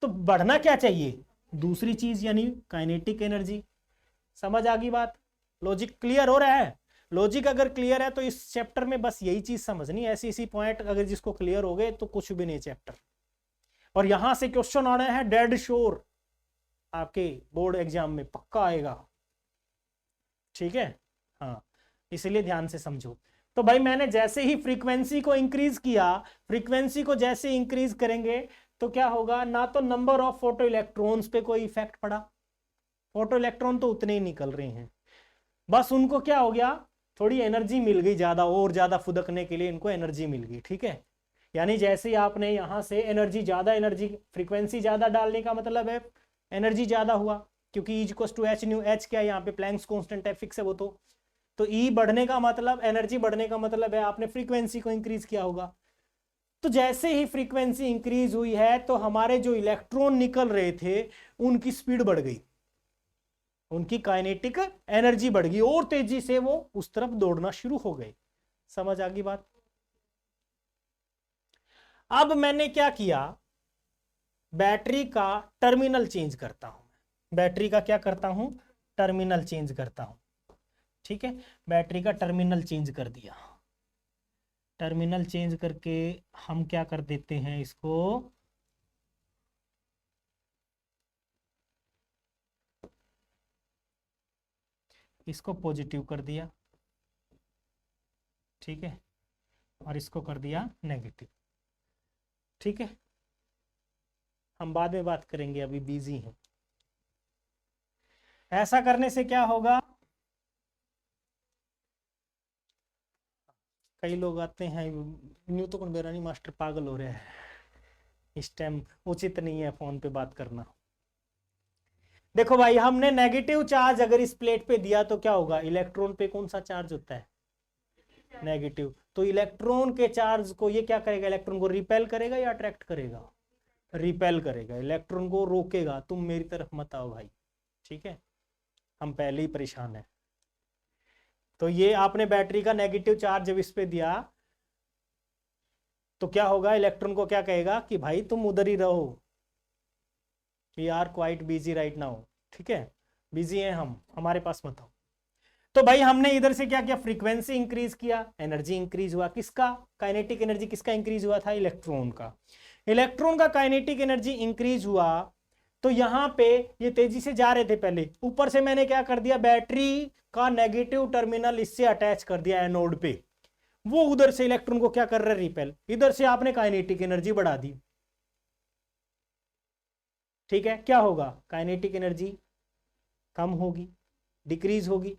S1: तो बढ़ना क्या चाहिए, दूसरी चीज यानी काइनेटिक एनर्जी। समझ आ गई बात, लॉजिक क्लियर हो रहा है। लॉजिक अगर क्लियर है तो इस चैप्टर में बस यही चीज समझनी, ऐसी इसी पॉइंट अगर जिसको क्लियर हो गए तो कुछ भी नहीं चैप्टर। और यहां से क्वेश्चन आना है डेड श्योर, आपके बोर्ड एग्जाम में पक्का आएगा, ठीक है। हाँ, इसलिए ध्यान से समझो। तो भाई मैंने जैसे ही फ्रीक्वेंसी को इंक्रीज किया, फ्रीक्वेंसी को जैसे इंक्रीज करेंगे तो क्या होगा, ना तो नंबर ऑफ फोटो इलेक्ट्रॉन्स पे कोई इफेक्ट पड़ा, फोटो इलेक्ट्रॉन तो उतने ही निकल रहे हैं, बस उनको क्या हो गया, थोड़ी एनर्जी मिल गई ज्यादा, और ज्यादा फुदकने के लिए इनको एनर्जी मिल गई, ठीक है। यानी जैसे ही आपने यहां से एनर्जी ज्यादा, एनर्जी फ्रीक्वेंसी ज्यादा डालने का मतलब है एनर्जी ज्यादा हुआ, क्योंकि E equal to H nu, H क्या है यहाँ पे, प्लैंक्स कांस्टेंट है, फिक्स है वो तो E बढ़ने का मतलब, एनर्जी बढ़ने का मतलब है आपने फ्रीक्वेंसी को इंक्रीज किया होगा। तो जैसे ही फ्रीक्वेंसी इंक्रीज हुई है तो हमारे जो इलेक्ट्रॉन निकल रहे थे उनकी स्पीड बढ़ गई, उनकी काइनेटिक एनर्जी बढ़ गई और तेजी से वो उस तरफ दौड़ना शुरू हो गए। समझ आ गई बात। अब मैंने क्या किया, बैटरी का टर्मिनल चेंज करता हूं, बैटरी का क्या करता हूं, टर्मिनल चेंज करता हूं, ठीक है। बैटरी का टर्मिनल चेंज कर दिया, टर्मिनल चेंज करके हम क्या कर देते हैं, इसको इसको पॉजिटिव कर दिया, ठीक है, और इसको कर दिया नेगेटिव, ठीक है। हम बाद में बात करेंगे, अभी बिजी हैं। ऐसा करने से क्या होगा, कई लोग आते हैं न्यू तो बेरानी मास्टर पागल हो रहा है, इस टाइम उचित नहीं है फोन पे बात करना। देखो भाई, हमने नेगेटिव चार्ज अगर इस प्लेट पे दिया तो क्या होगा, इलेक्ट्रॉन पे कौन सा चार्ज होता है, नेगेटिव। तो इलेक्ट्रॉन के चार्ज को ये क्या करेगा, इलेक्ट्रॉन को रिपेल करेगा या अट्रैक्ट करेगा, रिपेल करेगा, इलेक्ट्रॉन को रोकेगा, तुम मेरी तरफ मत आओ भाई, ठीक है, हम पहले ही परेशान है। तो ये आपने बैटरी का नेगेटिव चार्ज जब इस पे दिया तो क्या होगा, इलेक्ट्रॉन को क्या कहेगा कि भाई तुम उधर ही रहो, we are quite busy right now, ठीक है, बिजी हैं हम, हमारे पास मत आओ। तो भाई हमने इधर से क्या किया, फ्रीक्वेंसी इंक्रीज किया, एनर्जी इंक्रीज हुआ, किसका, काइनेटिक एनर्जी किसका इंक्रीज हुआ था, इलेक्ट्रॉन का। इलेक्ट्रॉन का काइनेटिक एनर्जी इंक्रीज हुआ तो यहां पे ये तेजी से जा रहे थे पहले, ऊपर से मैंने क्या कर दिया, बैटरी का नेगेटिव टर्मिनल इससे अटैच कर दिया एनोड पे, वो उधर से इलेक्ट्रॉन को क्या कर रहा है, रिपेल। इधर से आपने काइनेटिक एनर्जी बढ़ा दी, ठीक है, क्या होगा, काइनेटिक एनर्जी कम होगी, डिक्रीज होगी।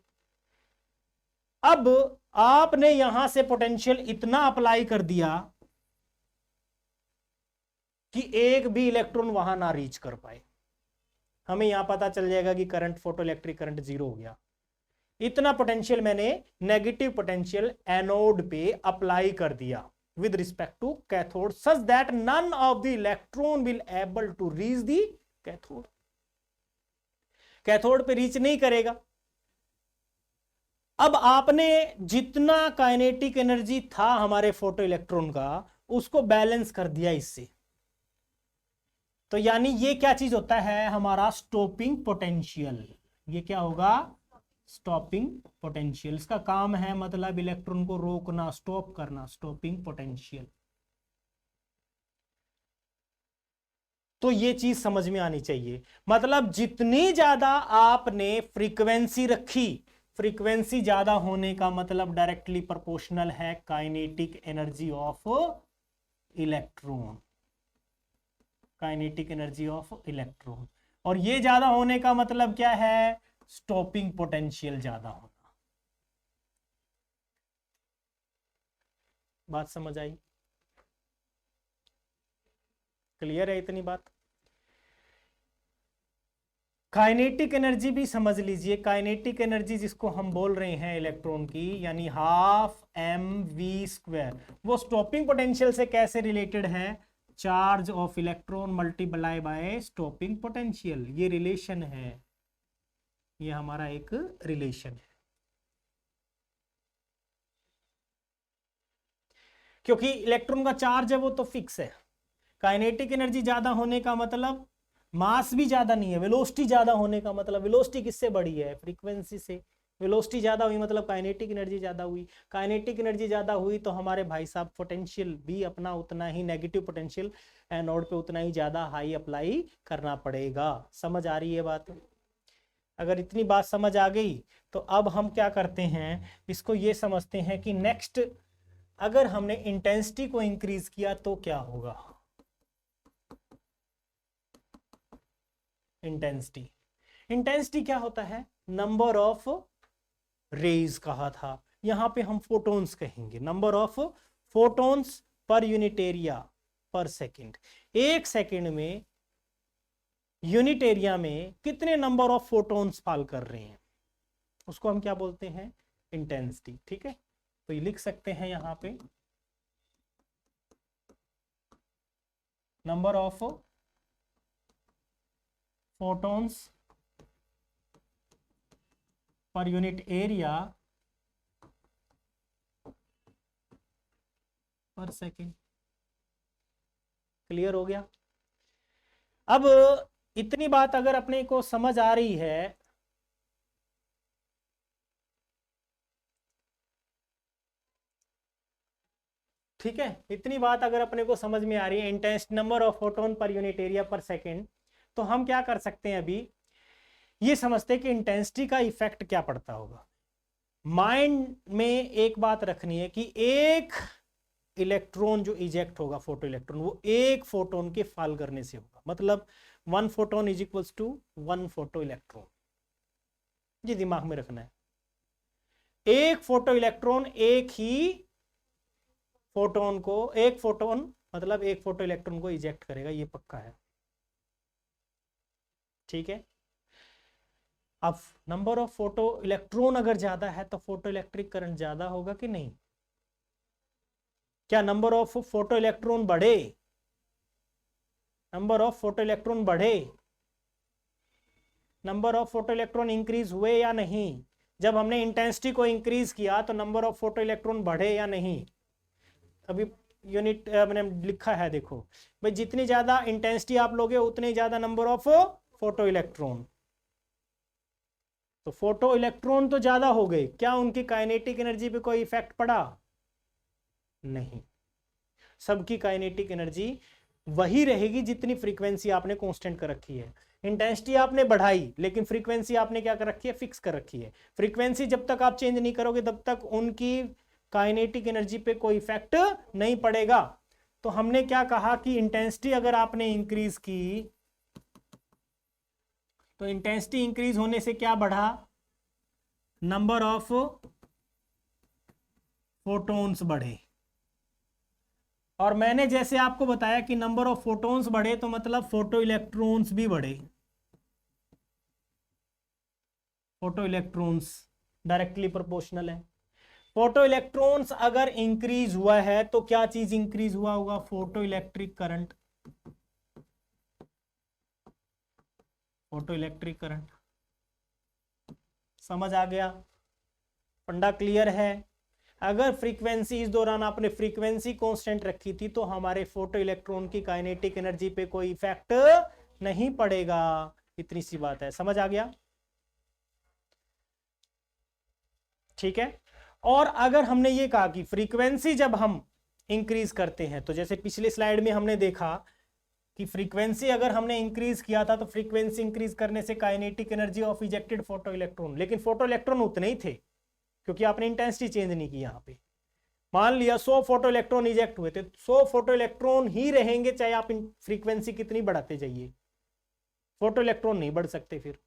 S1: अब आपने यहां से पोटेंशियल इतना अप्लाई कर दिया कि एक भी इलेक्ट्रॉन वहां ना रीच कर पाए, हमें यहां पता चल जाएगा कि करंट, फोटो इलेक्ट्रिक करंट 0 हो गया। इतना पोटेंशियल मैंने नेगेटिव पोटेंशियल एनोड पे अप्लाई कर दिया with respect to cathode, such that none of the electron will able to reach the cathode, cathode पे रीच नहीं करेगा। अब आपने जितना काइनेटिक एनर्जी था हमारे फोटो इलेक्ट्रॉन का, उसको बैलेंस कर दिया इससे। तो यानी ये क्या चीज होता है, हमारा स्टॉपिंग पोटेंशियल। ये क्या होगा, स्टॉपिंग पोटेंशियल। इसका काम है मतलब इलेक्ट्रॉन को रोकना, स्टॉप करना, स्टॉपिंग पोटेंशियल। तो ये चीज समझ में आनी चाहिए, मतलब जितनी ज्यादा आपने फ्रीक्वेंसी रखी, फ्रीक्वेंसी ज्यादा होने का मतलब डायरेक्टली प्रोपोर्शनल है kinetic energy of electron, kinetic energy of electron. और ये ज्यादा होने का मतलब क्या है, स्टॉपिंग पोटेंशियल ज्यादा होना। बात समझ आई, क्लियर है इतनी बात। काइनेटिक एनर्जी भी समझ लीजिए, काइनेटिक एनर्जी जिसको हम बोल रहे हैं इलेक्ट्रॉन की, यानी हाफ mv², वो स्टॉपिंग पोटेंशियल से कैसे रिलेटेड है, charge of electron multiply by stopping potential. ये रिलेशन है, ये हमारा एक रिलेशन है। क्योंकि इलेक्ट्रॉन का चार्ज है वो तो फिक्स है, काइनेटिक एनर्जी ज्यादा होने का मतलब मास भी ज्यादा नहीं है, वेलोसिटी ज्यादा होने का मतलब, वेलोसिटी किससे बढ़ी है, फ्रीक्वेंसी से। वेलोसिटी ज्यादा हुई मतलब काइनेटिक एनर्जी ज्यादा हुई, काइनेटिक एनर्जी ज्यादा हुई तो हमारे भाई साहब पोटेंशियल भी अपना उतना ही, नेगेटिव पोटेंशियल एनोड पे उतना ही ज्यादा हाई अप्लाई करना पड़ेगा। समझ आ रही है बात। अगर इतनी बात समझ आ गई तो अब हम क्या करते हैं, इसको ये समझते हैं कि नेक्स्ट अगर हमने इंटेंसिटी को इंक्रीज किया तो क्या होगा। इंटेंसिटी, इंटेंसिटी क्या होता है, नंबर ऑफ रेज कहा था, यहां पे हम फोटोन्स कहेंगे, number of photons per unit area पर सेकेंड। एक सेकेंड में यूनिट एरिया में कितने नंबर ऑफ फोटोन्स फॉल कर रहे हैं, उसको हम क्या बोलते हैं, इंटेंसिटी। ठीक है, तो ये लिख सकते हैं यहां पे, number of photons per unit area पर सेकेंड। क्लियर हो गया। अब इतनी बात अगर अपने को समझ आ रही है, ठीक है, इतनी बात अगर अपने को समझ में आ रही है, intense number of photon per unit area पर सेकेंड, तो हम क्या कर सकते हैं अभी, ये समझते हैं कि इंटेंसिटी का इफेक्ट क्या पड़ता होगा। माइंड में एक बात रखनी है कि एक इलेक्ट्रॉन जो इजेक्ट होगा, फोटो इलेक्ट्रॉन, वो एक फोटोन के फाल करने से होगा। मतलब 1 photon is equals to 1 photo electron. ये दिमाग में रखना है। एक फोटो इलेक्ट्रॉन एक ही फोटोन को, एक फोटोन मतलब एक फोटो इलेक्ट्रॉन को इजेक्ट करेगा, ये पक्का है। ठीक है। अब नंबर ऑफ फोटो इलेक्ट्रॉन अगर ज्यादा है तो फोटो इलेक्ट्रिक करंट ज्यादा होगा कि नहीं? क्या नंबर ऑफ फोटो इलेक्ट्रॉन बढ़े? नंबर ऑफ फोटो इलेक्ट्रॉन बढ़े? Number of photo electron increase हुए या नहीं? जब हमने इंटेंसिटी को इंक्रीज किया तो नंबर ऑफ फोटो इलेक्ट्रॉन बढ़े या नहीं? अभी यूनिट मैंने लिखा है, देखो भाई, जितनी ज्यादा इंटेंसिटी आप लोगे उतने ज्यादा नंबर ऑफ फोटो इलेक्ट्रॉन। तो फोटो इलेक्ट्रॉन तो ज्यादा हो गए, क्या उनकी काइनेटिक एनर्जी पे कोई इफेक्ट पड़ा? नहीं। सबकी काइनेटिक एनर्जी वही रहेगी जितनी फ्रीक्वेंसी आपने कांस्टेंट कर रखी है। इंटेंसिटी आपने बढ़ाई लेकिन फ्रीक्वेंसी आपने क्या कर रखी है? फिक्स कर रखी है। फ्रीक्वेंसी जब तक आप चेंज नहीं करोगे तब तक उनकी काइनेटिक एनर्जी पे कोई इफेक्ट नहीं पड़ेगा। तो हमने क्या कहा कि इंटेंसिटी अगर आपने इंक्रीज की तो इंटेंसिटी इंक्रीज होने से क्या बढ़ा? नंबर ऑफ फोटॉन्स बढ़े। और मैंने जैसे आपको बताया कि नंबर ऑफ फोटॉन्स बढ़े तो मतलब फोटो इलेक्ट्रॉन्स भी बढ़े। फोटो इलेक्ट्रॉन्स डायरेक्टली प्रोपोर्शनल है। फोटो इलेक्ट्रॉन्स अगर इंक्रीज हुआ है तो क्या चीज इंक्रीज हुआ होगा? Photo electric current. Photo electric current. समझ आ गया? फंडा क्लियर है? अगर फ्रीक्वेंसी, इस दौरान आपने फ्रीक्वेंसी कांस्टेंट रखी थी तो हमारे फोटो इलेक्ट्रॉन की काइनेटिक एनर्जी पे कोई इफेक्ट नहीं पड़ेगा। इतनी सी बात है। समझ आ गया? ठीक है। और अगर हमने ये कहा कि फ्रीक्वेंसी जब हम इंक्रीज करते हैं, तो जैसे पिछले स्लाइड में हमने देखा कि फ्रीक्वेंसी अगर हमने इंक्रीज किया था तो फ्रीक्वेंसी इंक्रीज करने से kinetic energy of ejected photo electron, लेकिन फोटो इलेक्ट्रॉन उतने ही थे क्योंकि आपने इंटेंसिटी चेंज नहीं की। यहां पे मान लिया 100 फोटो इलेक्ट्रॉन इजेक्ट हुए थे, 100 फोटो इलेक्ट्रॉन ही रहेंगे चाहे आप फ्रीक्वेंसी कितनी बढ़ाते जाइए। फोटो इलेक्ट्रॉन नहीं बढ़ सकते। फिर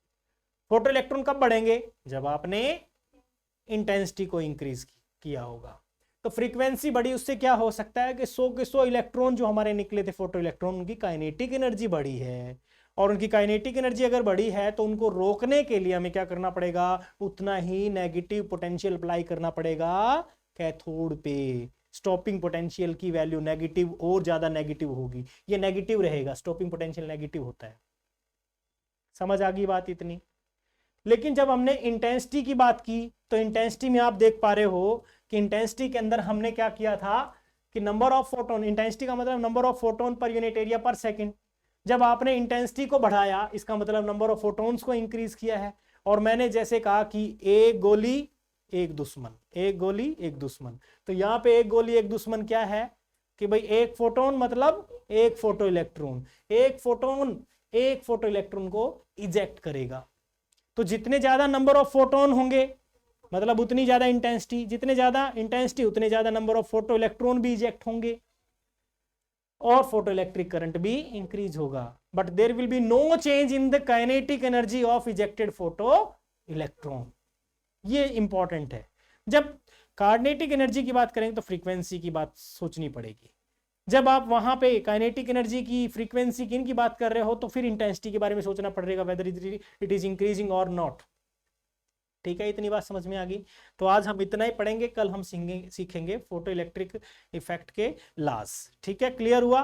S1: फोटो इलेक्ट्रॉन कब बढ़ेंगे? जब आपने इंटेंसिटी को इंक्रीज किया होगा। तो फ्रीक्वेंसी बढ़ी, उससे क्या हो सकता है कि 100 के 100 इलेक्ट्रॉन जो हमारे निकले थे फोटो इलेक्ट्रॉन, उनकी काइनेटिक एनर्जी बढ़ी है। और उनकी काइनेटिक एनर्जी अगर बढ़ी है तो उनको रोकने के लिए हमें क्या करना पड़ेगा? उतना ही नेगेटिव पोटेंशियल अप्लाई करना पड़ेगा कैथोड पे। स्टॉपिंग पोटेंशियल की वैल्यू नेगेटिव, और ज्यादा नेगेटिव होगी। ये नेगेटिव रहेगा, स्टॉपिंग पोटेंशियल नेगेटिव होता है। समझ आ गई बात इतनी? लेकिन जब हमने इंटेंसिटी की बात की तो इंटेंसिटी में आप देख पा रहे हो कि इंटेंसिटी के अंदर हमने क्या किया था कि नंबर ऑफ फोटोन, इंटेंसिटी का मतलब number of photon per unit area पर सेकंड। जब आपने इंटेंसिटी को बढ़ाया इसका मतलब नंबर ऑफ फोटोन्स को इंक्रीज किया है। और मैंने जैसे कहा कि एक गोली एक दुश्मन, एक गोली एक दुश्मन। तो यहां पे एक गोली एक दुश्मन क्या है कि भाई एक फोटोन मतलब एक फोटो इलेक्ट्रॉन। एक फोटोन एक फोटो इलेक्ट्रॉन को इजेक्ट करेगा। तो जितने ज्यादा नंबर ऑफ फोटोन होंगे मतलब उतनी ज्यादा इंटेंसिटी, जितने ज्यादा इंटेंसिटी उतने ज्यादा नंबर ऑफ फोटो इलेक्ट्रॉन भी इजेक्ट होंगे और फोटो इलेक्ट्रिक करंट भी इंक्रीज होगा। But there will be no change in the kinetic energy of ejected photo electron. ये इंपॉर्टेंट है। जब काइनेटिक एनर्जी की बात करेंगे तो फ्रीक्वेंसी की बात सोचनी पड़ेगी। जब आप वहां पे काइनेटिक एनर्जी की, फ्रीक्वेंसी की, इनकी बात कर रहे हो तो फिर इंटेंसिटी के बारे में सोचना पड़ेगा, वेदर इट इज इंक्रीजिंग और नॉट। ठीक है, इतनी बात समझ में आ गई? तो आज हम इतना ही पढ़ेंगे, कल हम सीखेंगे फोटो इलेक्ट्रिक इफेक्ट के लॉज। ठीक है, क्लियर हुआ?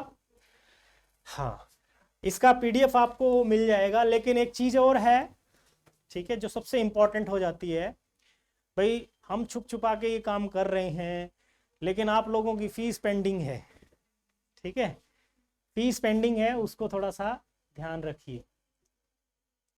S1: हाँ, इसका पीडीएफ आपको मिल जाएगा। लेकिन एक चीज और है, ठीक है, जो सबसे इंपॉर्टेंट हो जाती है। भाई हम छुप छुपा के ये काम कर रहे हैं लेकिन आप लोगों की फीस पेंडिंग है। ठीक है, फीस पेंडिंग है, उसको थोड़ा सा ध्यान रखिए।